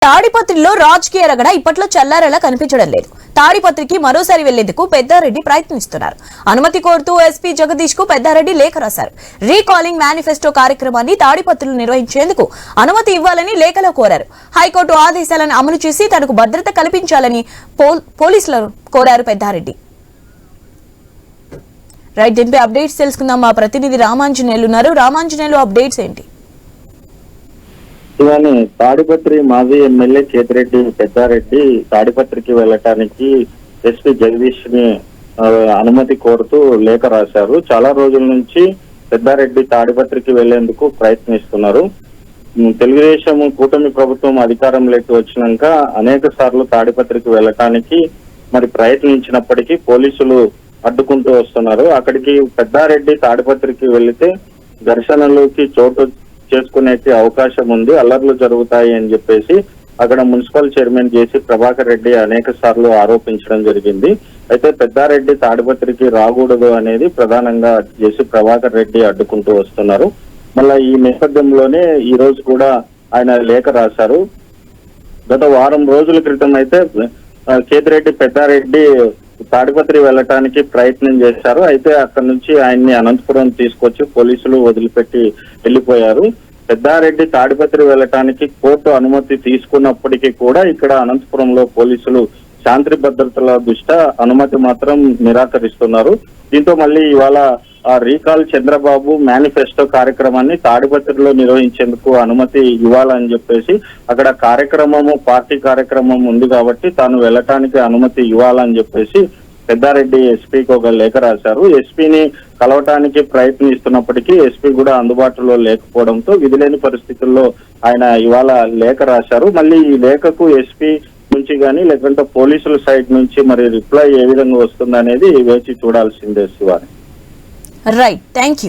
తాడిపత్రిలో రాజకీయ రగడ ఇప్పట్లో చల్లారేలా కనిపించడం లేదు. తాడిపత్రికి మరోసారి వెళ్లేందుకు పెద్దారెడ్డి ప్రయత్నిస్తున్నారు. అనుమతి కోరుతూ ఎస్పీ జగదీష్ కు పెద్దారెడ్డి లేఖ రాశారు. రీకాలింగ్ మేనిఫెస్టో కార్యక్రమాన్ని తాడిపత్రిలో నిర్వహించేందుకు అనుమతి ఇవ్వాలని లేఖలో కోరారు. హైకోర్టు ఆదేశాలను అమలు చేసి తనకు భద్రత కల్పించాలని పోలీసులను కోరారు పెద్దారెడ్డి. రైట్, దీనిపై అప్డేట్స్ తెలుసుకుందాం. మా ప్రతినిధి రామాంజనేయులు ఉన్నారు. రామాంజనేయులు, అప్డేట్స్ ఏంటి? ఇవన్నీ తాడిపత్రి మాజీ ఎమ్మెల్యే కేతిరెడ్డి పెద్దారెడ్డి తాడిపత్రికి వెళ్ళటానికి ఎస్పీ జగదీష్ ని అనుమతి కోరుతూ లేఖ రాశారు. చాలా రోజుల నుంచి పెద్దారెడ్డి తాడిపత్రికి వెళ్లేందుకు ప్రయత్నిస్తున్నారు. తెలుగుదేశం కూటమి ప్రభుత్వం అధికారంలోకి వచ్చినాక అనేక సార్లు తాడిపత్రికి వెళ్ళటానికి ప్రయత్నించినప్పటికీ పోలీసులు అడ్డుకుంటూ వస్తున్నారు. అక్కడికి పెద్దారెడ్డి తాడిపత్రికి వెళితే ఘర్షణలకి చోటు చేసుకునే అవకాశం ఉంది, అల్లర్లు జరుగుతాయి అని చెప్పేసి అక్కడ మున్సిపల్ చైర్మన్ జేసీ ప్రభాకర్ రెడ్డి అనేక సార్లు ఆరోపించడం జరిగింది. అయితే పెద్దారెడ్డి తాడిపత్రికి రాకూడదు అనేది ప్రధానంగా జేసీ ప్రభాకర్ రెడ్డి అడ్డుకుంటూ వస్తున్నారు. మళ్ళా ఈ నేపథ్యంలోనే ఈ రోజు కూడా ఆయన లేఖ రాశారు. గత వారం రోజుల క్రితం అయితే కేతిరెడ్డి పెద్దారెడ్డి తాడిపత్రి వెళ్ళటానికి ప్రయత్నం చేశారు. అయితే అక్కడ నుంచి ఆయన్ని అనంతపురం తీసుకొచ్చి పోలీసులు వదిలిపెట్టి వెళ్లిపోయారు. పెద్దారెడ్డి తాడిపత్రి వెళ్ళటానికి కోర్టు అనుమతి తీసుకున్నప్పటికీ కూడా ఇక్కడ అనంతపురంలో పోలీసులు శాంతి భద్రతల దృష్ట్యా అనుమతి మాత్రం నిరాకరిస్తున్నారు. దీంతో మళ్ళీ ఇవాళ రీకాల్ చంద్రబాబు మేనిఫెస్టో కార్యక్రమాన్ని తాడిపత్రిలో నిర్వహించేందుకు అనుమతి ఇవ్వాలని చెప్పేసి అక్కడ పార్టీ కార్యక్రమం ఉంది కాబట్టి తాను వెళ్ళటానికి అనుమతి ఇవ్వాలని చెప్పేసి పెద్దారెడ్డి ఎస్పీకి ఒక లేఖ రాశారు. ఎస్పీని కలవటానికి ప్రయత్నిస్తున్నప్పటికీ ఎస్పీ కూడా అందుబాటులో లేకపోవడంతో విధిలేని పరిస్థితుల్లో ఆయన ఇవాళ లేఖ రాశారు. మళ్ళీ ఈ లేఖకు ఎస్పీ నుంచి కానీ లేకుంటే పోలీసుల సైడ్ నుంచి రిప్లై ఏ విధంగా వస్తుందనేది వేచి చూడాల్సిందే శివాని. Right, thank you.